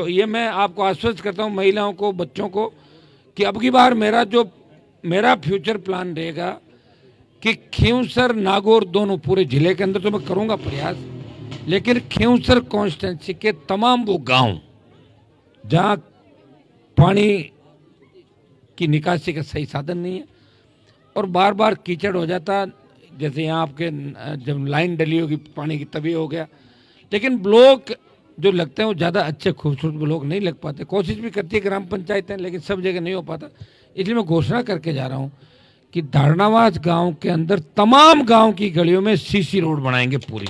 तो ये मैं आपको आश्वस्त करता हूँ महिलाओं को, बच्चों को, कि अब की बार मेरा फ्यूचर प्लान रहेगा कि खींवसर नागौर दोनों पूरे जिले के अंदर तो मैं करूँगा प्रयास, लेकिन खींवसर कॉन्स्टिट्यूंसी के तमाम वो गांव जहाँ पानी की निकासी का सही साधन नहीं है और बार बार कीचड़ हो जाता, जैसे यहाँ आपके जब लाइन डली होगी पानी की तभी हो गया, लेकिन ब्लॉक जो लगते हैं वो ज़्यादा अच्छे खूबसूरत ब्लॉक नहीं लग पाते। कोशिश भी करती है ग्राम पंचायतें, लेकिन सब जगह नहीं हो पाता। इसलिए मैं घोषणा करके जा रहा हूँ कि धारणावास गांव के अंदर तमाम गांव की गलियों में सीसी रोड बनाएंगे पूरी।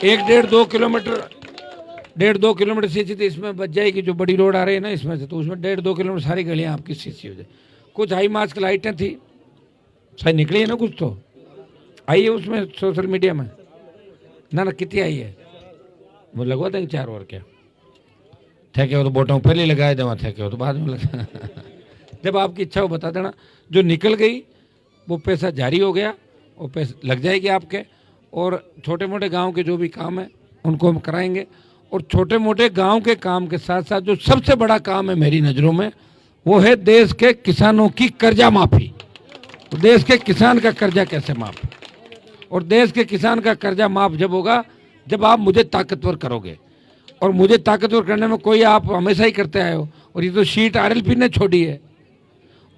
1.5-2 किलोमीटर 1.5-2 किलोमीटर सीसी तो इसमें बच जाएगी, जो बड़ी रोड आ रही है ना इसमें से, तो उसमें 1.5-2 किलोमीटर सारी गलियां आपकी सीसी हो जाए। कुछ हाई मास्क लाइटें थी, शायद निकली है ना, कुछ तो आई है उसमें सोशल मीडिया में ना कितनी आई है, वो लगवा देंगे 4 और क्या ठेके हो तो बोटों पहले लगाए, जब ठेके हो तो बाद में लगा जब आपकी इच्छा हो बता देना। जो निकल गई वो पैसा जारी हो गया, वो पैसा लग जाएगी आपके, और छोटे मोटे गांव के जो भी काम है उनको हम कराएंगे। और छोटे मोटे गांव के काम के साथ साथ जो सबसे बड़ा काम है मेरी नज़रों में, वो है देश के किसानों की कर्जा माफ़ी। तो देश के किसान का कर्जा कैसे माफ़, और देश के किसान का कर्जा माफ़ जब होगा जब आप मुझे ताकतवर करोगे, और मुझे ताकतवर करने में कोई आप हमेशा ही करते आए हो। और ये तो सीट आरएलपी ने छोड़ी है,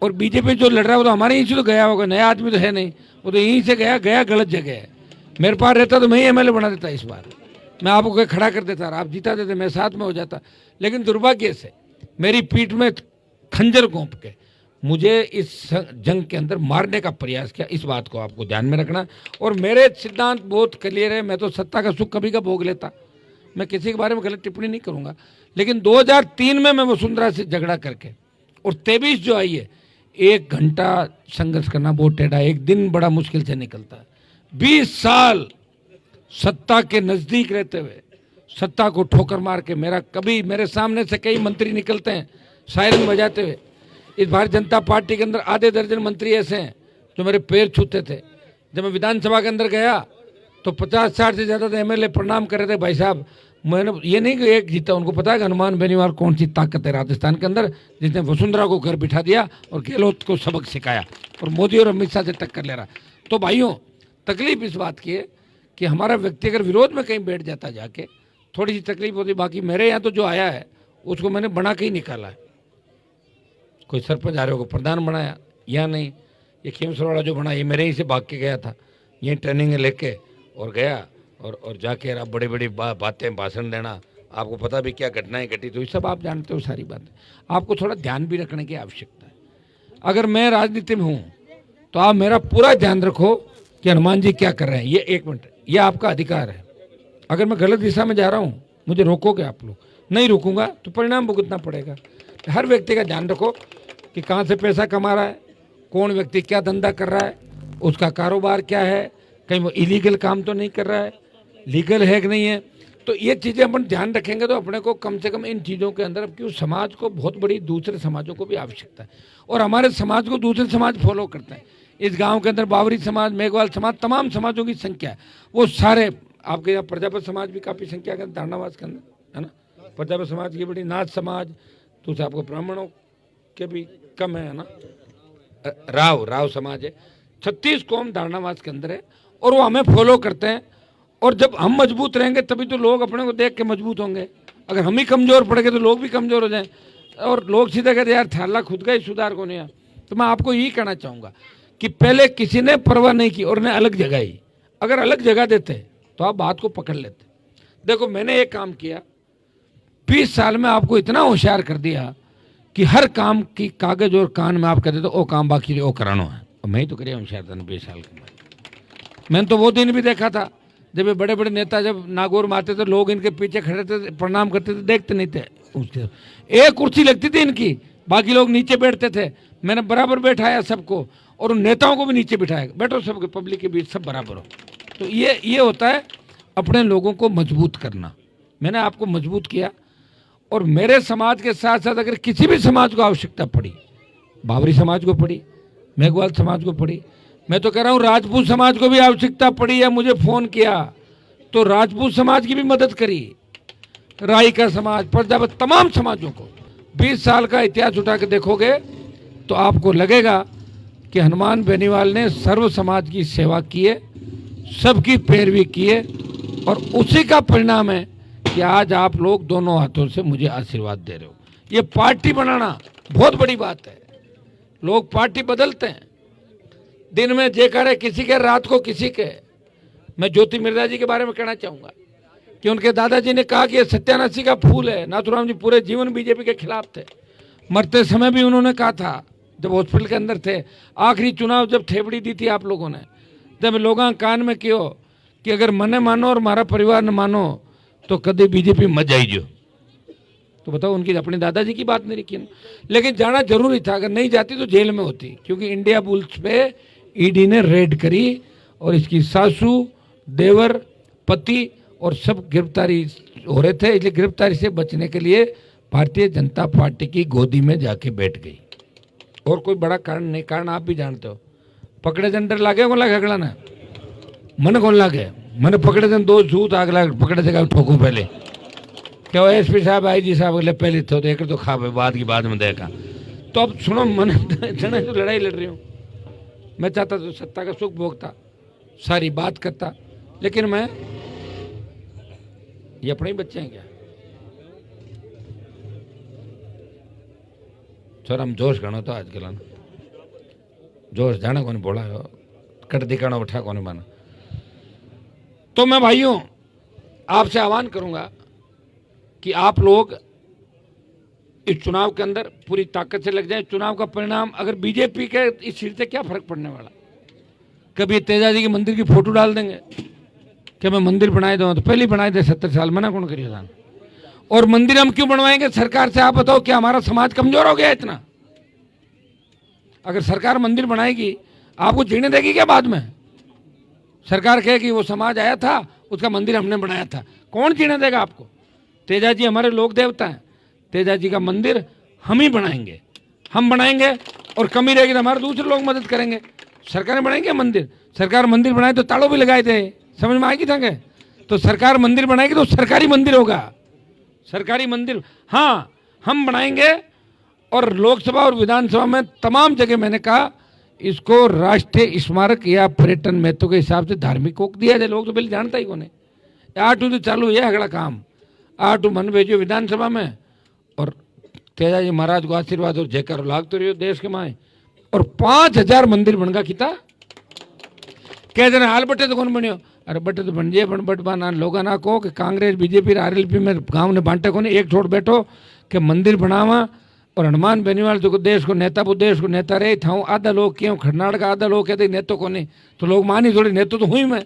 और बीजेपी जो लड़ रहा है वो तो हमारे यहीं से तो गया होगा, नया आदमी तो है नहीं, वो तो यहीं से गया गलत जगह है। मेरे पास रहता तो मैं ही एमएलए बना देता, इस बार मैं आपको खड़ा कर देता, आप जीता देते, मैं साथ में हो जाता। लेकिन दुर्भाग्य से मेरी पीठ में खंजर घोंप के मुझे इस जंग के अंदर मारने का प्रयास किया। इस बात को आपको ध्यान में रखना। और मेरे सिद्धांत बहुत क्लियर है, मैं तो सत्ता का सुख कभी का भोग लेता, मैं किसी के बारे में गलत टिप्पणी नहीं करूंगा। लेकिन 2003 में मैं वसुंधरा से झगड़ा करके, और 23 जो आई है, 1 घंटा संघर्ष करना बहुत टेढ़ा, एक दिन बड़ा मुश्किल से निकलता है। 20 साल सत्ता के नजदीक रहते हुए सत्ता को ठोकर मार के, मेरे सामने से कई मंत्री निकलते हैं सायरन बजाते हुए। इस भारतीय जनता पार्टी के अंदर आधे दर्जन मंत्री ऐसे हैं जो मेरे पैर छूते थे। जब मैं विधानसभा के अंदर गया तो 50-60 से ज़्यादा एमएलए प्रणाम कर रहे थे, भाई साहब मैंने ये नहीं कि एक जीता, उनको पता है कि हनुमान बेनीवाल कौन सी ताकत है राजस्थान के अंदर, जिसने वसुंधरा को घर बिठा दिया और गहलोत को सबक सिखाया, और मोदी और अमित शाह से टक्कर ले रहा। तो भाइयों, तकलीफ इस बात की है कि हमारा व्यक्ति अगर विरोध में कहीं बैठ जाता जाके, थोड़ी सी तकलीफ होती। बाकी मेरे यहाँ तो जो आया है उसको मैंने बना के ही निकाला है। कोई सरपंच आ रहे को प्रधान बनाया या नहीं, ये खींवसर वाला जो बना ये मेरे ही से भाग के गया था, ये ट्रेनिंग लेके और गया, और जाके आप बड़ी बड़ी बातें भाषण देना, आपको पता भी क्या घटनाएं घटी, तो ये सब आप जानते हो सारी बातें। आपको थोड़ा ध्यान भी रखने की आवश्यकता है। अगर मैं राजनीति में हूँ तो आप मेरा पूरा ध्यान रखो कि हनुमान जी क्या कर रहे हैं। ये 1 मिनट, ये आपका अधिकार है। अगर मैं गलत दिशा में जा रहा हूँ मुझे रोकोगे आप लोग, नहीं रोकूंगा तो परिणाम भुगतना पड़ेगा। हर व्यक्ति का ध्यान रखो कि कहाँ से पैसा कमा रहा है, कौन व्यक्ति क्या धंधा कर रहा है, उसका कारोबार क्या है, कहीं वो इलीगल काम तो नहीं कर रहा है, लीगल है कि नहीं है। तो ये चीज़ें अपन ध्यान रखेंगे तो अपने को कम से कम इन चीज़ों के अंदर, क्यों समाज को बहुत बड़ी दूसरे समाजों को भी आवश्यकता है, और हमारे समाज को दूसरे समाज फॉलो करते हैं। इस गांव के अंदर बावरी समाज, मेघवाल समाज, तमाम समाजों की संख्या है, वो सारे आपके यहाँ प्रजापति समाज भी काफ़ी संख्या के धारणावास के अंदर है ना, प्रजापति समाज की बड़ी, नाथ समाज, तो आपको ब्राह्मणों के भी कम है ना, राव समाज है। 36 कौम धारणावास के अंदर है, और वो हमें फॉलो करते हैं। और जब हम मजबूत रहेंगे तभी तो लोग अपने को देख के मजबूत होंगे। अगर हम ही कमज़ोर पड़ गए तो लोग भी कमज़ोर हो जाएं, और लोग सीधे कहते यार थाला खुद का ही सुधार को नहीं है। तो मैं आपको यही कहना चाहूँगा कि पहले किसी ने परवाह नहीं की और ने अलग जगह ही, अगर अलग जगह देते तो आप बात को पकड़ लेते। देखो मैंने एक काम किया, 20 साल में आपको इतना होशियार कर दिया कि हर काम की कागज और कान में आप कहते थे ओ काम बाकी वो कराना है, और मैं ही तो करिए होशियार था 20 साल के बाद। मैंने तो वो दिन भी देखा था जब ये बड़े बड़े नेता जब नागौर में आते थे, लोग इनके पीछे खड़े थे, प्रणाम करते थे, देखते नहीं थे। एक कुर्सी लगती थी इनकी, बाकी लोग नीचे बैठते थे। मैंने बराबर बैठाया सबको, और उन नेताओं को भी नीचे बिठाया, बैठो सबके, पब्लिक के बीच सब बराबर हो। तो ये होता है अपने लोगों को मजबूत करना। मैंने आपको मजबूत किया, और मेरे समाज के साथ साथ अगर किसी भी समाज को आवश्यकता पड़ी, बावरी समाज को पड़ी, मेघवाल समाज को पड़ी, मैं तो कह रहा हूँ राजपूत समाज को भी आवश्यकता पड़ी या मुझे फोन किया तो राजपूत समाज की भी मदद करी। राई का समाज, प्रजापति, तमाम समाजों को 20 साल का इतिहास उठा के देखोगे तो आपको लगेगा कि हनुमान बेनीवाल ने सर्व समाज की सेवा की है, सबकी पैरवी की है, और उसी का परिणाम है कि आज आप लोग दोनों हाथों से मुझे आशीर्वाद दे रहे हो। ये पार्टी बनाना बहुत बड़ी बात है। लोग पार्टी बदलते हैं, दिन में जेकर है किसी के, रात को किसी के। मैं ज्योति मिर्जा जी के बारे में कहना चाहूंगा कि उनके दादाजी ने कहा कि ये सत्यानाशी का फूल है। नाथुराम जी पूरे जीवन बीजेपी के खिलाफ थे, मरते समय भी उन्होंने कहा था जब हॉस्पिटल के अंदर थे, आखिरी चुनाव जब थेपड़ी दी थी आप लोगों ने, तब लोगों कान में क्यों कि अगर मने मानो और हमारा परिवार न मानो तो कभी बीजेपी मत जाइजो। तो बताओ, उनकी अपने दादाजी की बात नहीं रखी, लेकिन जाना जरूरी था। अगर नहीं जाती तो जेल में होती, क्योंकि इंडिया बुल्स पे ईडी ने रेड करी और इसकी सासू, देवर, पति और सब गिरफ्तारी हो रहे थे। इसलिए गिरफ्तारी से बचने के लिए भारतीय जनता पार्टी की गोदी में जाके बैठ गई, और कोई बड़ा कारण नहीं। कारण आप भी जानते हो, पकड़े जन डर लागे को लागे अगला ना, मन कौन लागे, मैंने पकड़े जन 2 जूत अगला पकड़े जगह ठोकू पहले, क्या एसपी साहब, आईजी साहब अगले पहले थे, तो एक तो खा बाद की बाद में देखा। तो अब सुनो, मन जने तो लड़ाई लड़ रही हूँ, मैं चाहता तो सत्ता का सुख भोगता, सारी बात करता, लेकिन मैं, ये अपने ही बच्चे हैं क्या? छोरा हम जोश गणो तो आजकल ना, जोश जाना कौन बोला हो, कट दिखाना उठा कौन माना। तो मैं भाइयों आपसे आह्वान करूंगा कि आप लोग इस चुनाव के अंदर पूरी ताकत से लग जाए। चुनाव का परिणाम अगर बीजेपी के इस सीट से क्या फर्क पड़ने वाला, कभी तेजाजी के मंदिर की फोटो डाल देंगे कि मैं मंदिर बनाए दूँ, तो पहले बनाए थे 70 साल, मना कौन करिए। और मंदिर हम क्यों बनवाएंगे सरकार से? आप बताओ, क्या हमारा समाज कमजोर हो गया इतना? अगर सरकार मंदिर बनाएगी आपको जीने देगी क्या? बाद में सरकार कहेगी वो समाज आया था उसका मंदिर हमने बनाया था, कौन जीने देगा आपको? तेजाजी हमारे लोक देवता हैं, तेजाजी का मंदिर हम ही बनाएंगे, हम बनाएंगे, और कमी रहेगी तो हमारे दूसरे लोग मदद करेंगे। सरकार बनाएंगे मंदिर, सरकार मंदिर बनाए तो तालों भी लगाए थे, समझ में आएगी था? तो सरकार मंदिर बनाएगी तो सरकारी मंदिर होगा, सरकारी मंदिर हाँ हम बनाएंगे। और लोकसभा और विधानसभा में तमाम जगह मैंने कहा इसको राष्ट्रीय स्मारक या पर्यटन महत्व के हिसाब से धार्मिक को दिया जाए। लोग तो पहले जानता ही कौन है। 8 तो चालू है अगला काम, 8 मन भेजो विधानसभा में, और तेजाजी महाराज को आशीर्वाद और जयकार लागते रहियो देश के माए, और 5000 मंदिर बनगा किता कह देना हाल बटे तो कौन बनियो? अरे बटे तो बन जाए, बट बाना लोग ना कहो कि कांग्रेस बीजेपी आरएलपी में गांव ने बांटे को नहीं, एक छोड़ बैठो कि मंदिर बनावा। और हनुमान बेनीवाल जो देश को नेता, वो देश को नेता रहे था। आधा लोग क्यों खड़नाड़ का, आधा लोग कहते नेतो को नहीं, तो लोग मानी थोड़ी नेतो तो हुई मैं,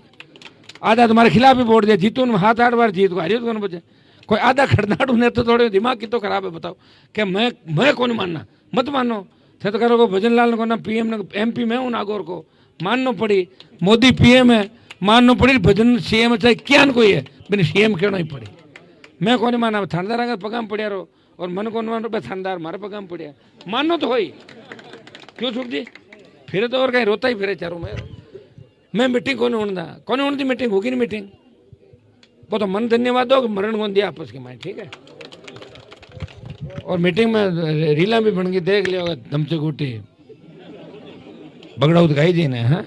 आधा तुम्हारे खिलाफ ही वोट दिया, जीतू में हाथ 8 बार जीत को हारियो कौन बचे, कोई आधा खड़नाड़ू नेतो थोड़े, दिमाग की तो खराब है। बताओ कि मैं कौन मानना, मत मानो थे तो करो भजन लाल को ना पीएम ने एमपी में हूँ नागौर को मानना पड़ी, मोदी पीएम है मानना पड़ी, भजन सीएम चाहे क्या कोई है बिना सीएम कहना ही पड़ी। मैं कौन माना, थानेदार अगर पगाम पड़िया रहो, और मन कौन मान रो थानेदार मारे पगाम पड़िया, मानो तो हो ही क्यों सुख जी, फिर तो और कहीं रोता ही फिरे चारों में। मैं मीटिंग कौन होती मीटिंग होगी नहीं मीटिंग, वो तो मन धन्यवाद दो मरण कौन दिया आपस के माए, ठीक है। और मीटिंग में रीला भी बन गई, देख लिया दमचे गुटी बगड़ा दिखाई दी ने। हाँ,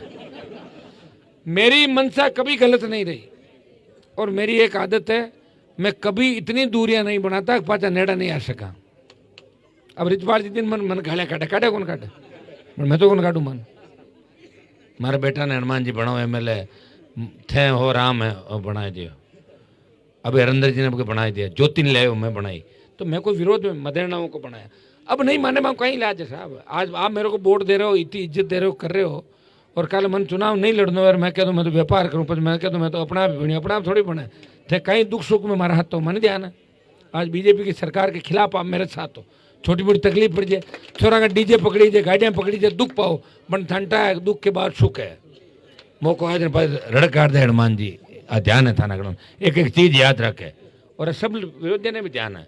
मेरी मनसा कभी गलत नहीं रही, और मेरी एक आदत है मैं कभी इतनी दूरियां नहीं बनाता कि पाचा नेड़ा नहीं आ सका। अब रिचपाल जी दिन मन गालियां काटे कौन काटे, मैं तो कौन काटू मन। मारे बेटा ने हनुमान जी बनाओ एमएलए थे हो राम है और बनाए दियो, अब हरिंदर जी ने बनाई दिया, ज्योति ने ले मैं बनाई, तो मैं कोई विरोध में मदेरनाओं को बनाया। अब नहीं माने मैं कहीं लाज साहब, आज आप मेरे को वोट दे रहे हो, इतनी इज्जत दे रहे हो, कर रहे हो, और कल मन चुनाव नहीं लड़ना और मैं कह दूँ मैं तो व्यापार करूँ, पर मैं कह दूँ मैं तो अपना भी बनी, अपना थोड़ी बने थे, कहीं दुख सुख में मारा हाथ तो मन ध्यान है। आज बीजेपी की सरकार के खिलाफ आप मेरे साथ हो, छोटी मोटी तकलीफ पड़ जाए, छोरा का डीजे पकड़ी जाए, गाड़ियाँ पकड़ी जाए, दुख पाओ, बन ठंडा है, दुख के बाद सुख है। मौको आज रड़क काट दे हनुमान जी, ध्यान है थाना गण, एक एक चीज याद रखे, और सब विरोधी ने भी ध्यान है।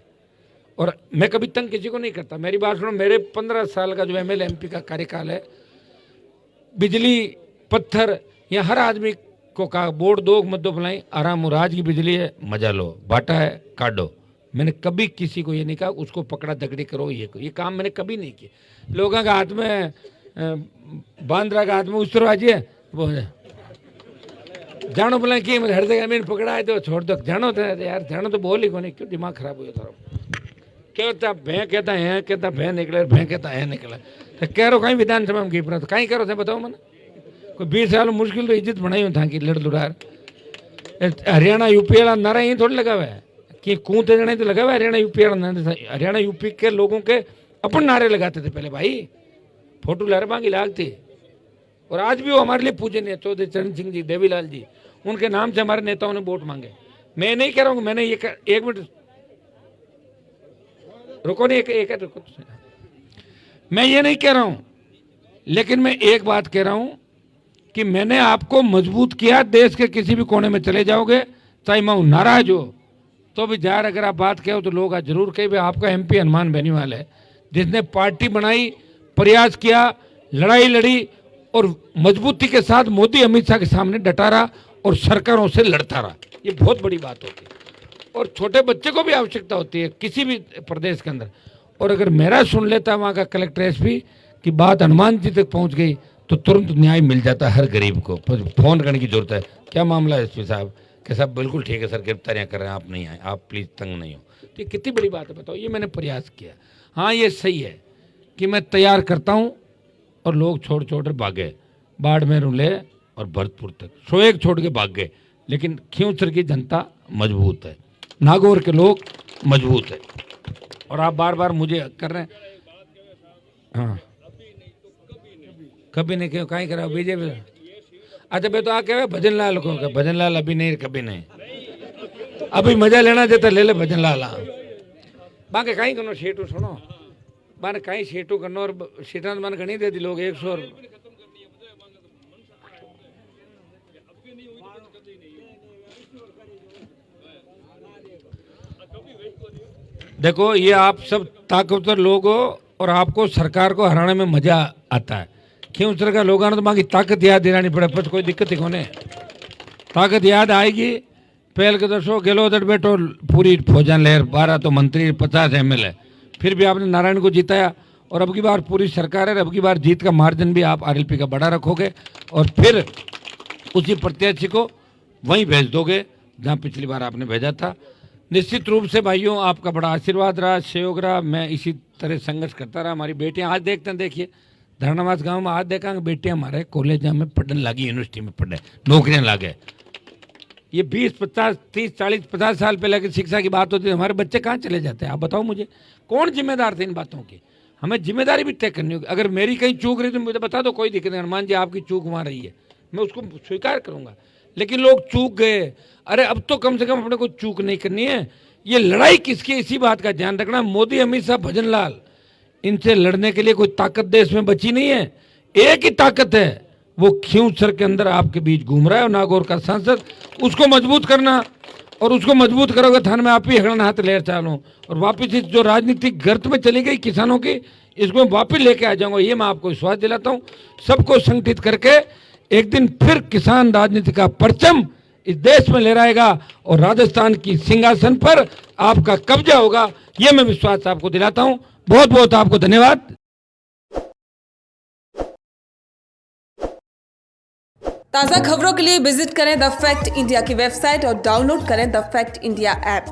और मैं कभी तंग किसी को नहीं करता, मेरी बात सुनो, मेरे 15 साल का जो एमएलए एमपी का कार्यकाल है, बिजली पत्थर या हर आदमी को कहा वोट दो मत दो, बुलाई आराम, राज की बिजली है मजा लो, बाटा है काटो, मैंने कभी किसी को ये नहीं कहा उसको पकड़ा दगड़ी करो, ये काम मैंने कभी नहीं किया। लोगों का हाथ में बांद्रा का हाथ में उस तरह आजिए वो जानो बोला कि हर जगह मैंने पकड़ा है तो छोड़ दो, जानो तो यार, जानो तो बोल ही को नहीं, क्यों दिमाग खराब हो जाता। क्या होता भैं कहता है, कहता भैं निकले, भैं कहता है निकला, तो कह रहा कहीं विधानसभा में गिर तो कहीं करो थे बताओ मैंने कोई 20 साल मुश्किल तो इज्जत बनाई था कि लड़ लुड़ार। हरियाणा यूपी वाला नारा यहीं थोड़ी लगा हुआ है कि कूदते जने तो लगा हुआ है हरियाणा यूपी वाला। हरियाणा यूपी के लोगों के अपन नारे लगाते थे पहले भाई, फोटो लहरबा की लागती। और आज भी वो हमारे लिए पूजनीय चौधरी चरण सिंह जी, देवीलाल जी, उनके नाम से हमारे नेताओं ने वोट मांगे। मैं नहीं कह रहा हूँ, मैंने ये एक मिनट रुको नहीं, एक रुको, मैं ये नहीं कह रहा हूं, लेकिन मैं एक बात कह रहा हूं कि मैंने आपको मजबूत किया। देश के किसी भी कोने में चले जाओगे, चाहे मैं नाराज हो तो भी जार अगर आप बात कहो तो लोग आज जरूर कहे आपका एमपी हनुमान बेनीवाल है, जिसने पार्टी बनाई, प्रयास किया, लड़ाई लड़ी और मजबूती के साथ मोदी अमित शाह के सामने डटा रहा और सरकारों से लड़ता रहा। ये बहुत बड़ी बात होती है और छोटे बच्चे को भी आवश्यकता होती है किसी भी प्रदेश के अंदर। और अगर मेरा सुन लेता वहाँ का कलेक्टर एसपी की बात हनुमान जी तक पहुँच गई तो तुरंत न्याय मिल जाता है हर गरीब को। फोन करने की जरूरत है, क्या मामला है एसपी साहब, कि साहब बिल्कुल ठीक है सर, गिरफ्तारियाँ कर रहे हैं, आप नहीं आए, आप प्लीज़ तंग नहीं हो। तो ये कितनी बड़ी बात है बताओ। ये मैंने प्रयास किया। हाँ ये सही है कि मैं तैयार करता हूँ और लोग छोड़ छोड़ भागे, बाड़मेर ले और भरतपुर तक 101 छोड़ के भाग गए, लेकिन खींवसर की जनता मजबूत है, नागौर के लोग मजबूत है। और आप बार बार मुझे कर रहे हैं, हाँ कभी नहीं क्यों कहीं करा बीजेपी। अच्छा भाई तो आ कहे भजन लाल को, भजन लाल अभी नहीं, कभी नहीं, अभी मजा लेना देता ले ले भजन लाल। बाकी कहीं करो शेटू सुनो, बाने कहीं शेटू करनो और शेटान मान घनी दे दी लोग 100। देखो ये आप सब ताकतवर लोग हो और आपको सरकार को हराने में मजा आता है। क्यों सर का लोग आना तो बाकी ताकत याद दिलानी पड़े, पर कोई दिक्कत ही कोने, ताकत याद आएगी। पहल के दसो गेलो उधर बैठो पूरी फौजन लहर, 12 तो मंत्री, 50 एमएलए, फिर भी आपने नारायण को जिताया और अब की बार पूरी सरकार है। अब की बार जीत का मार्जिन भी आप आरएलपी का बड़ा रखोगे और फिर उसी प्रत्याशी को वहीं भेज दोगे जहाँ पिछली बार आपने भेजा था। निश्चित रूप से भाइयों आपका बड़ा आशीर्वाद रहा, सहयोग रहा, मैं इसी तरह संघर्ष करता रहा। हमारी बेटियां आज देखते हैं, देखिए धरनावास गांव में आज देखा बेटियां हमारे कॉलेज में पढ़ने लगी, यूनिवर्सिटी में पढ़ने, नौकरियां लगे। ये 20, 50, 30, 40, 50 साल पहले की शिक्षा की बात होती है, हमारे बच्चे कहाँ चले जाते हैं आप बताओ मुझे, कौन जिम्मेदार थे इन बातों की। हमें जिम्मेदारी भी तय करनी होगी। अगर मेरी कहीं चूक रही तो मुझे बता दो, कोई दिक्कत नहीं, हनुमान जी आपकी चूक वहाँ रही है, मैं उसको स्वीकार करूँगा। लेकिन लोग चूक गए, अरे अब तो कम से कम अपने को चूक नहीं करनी है। ये लड़ाई किसकी, इसी बात का ध्यान रखना। मोदी, अमित शाह, भजन लाल, इनसे लड़ने के लिए कोई ताकत देश में बची नहीं है। एक ही ताकत है, वो खींवसर के अंदर आपके बीच घूम रहा है और नागौर का सांसद, उसको मजबूत करना। और उसको मजबूत करोगे थान में आप ही हगड़ना हाथ लेर चालो और वापिस इस जो राजनीतिक गर्त में चली गई किसानों की, इसको वापिस लेके आ जाऊंगा, ये मैं आपको विश्वास दिलाता हूँ। सबको संगठित करके एक दिन फिर किसान राजनीति का परचम इस देश में लहराएगा और राजस्थान की सिंहासन पर आपका कब्जा होगा, ये मैं विश्वास आपको दिलाता हूं। बहुत बहुत आपको धन्यवाद। ताज़ा खबरों के लिए विजिट करें द फैक्ट इंडिया की वेबसाइट और डाउनलोड करें द फैक्ट इंडिया ऐप।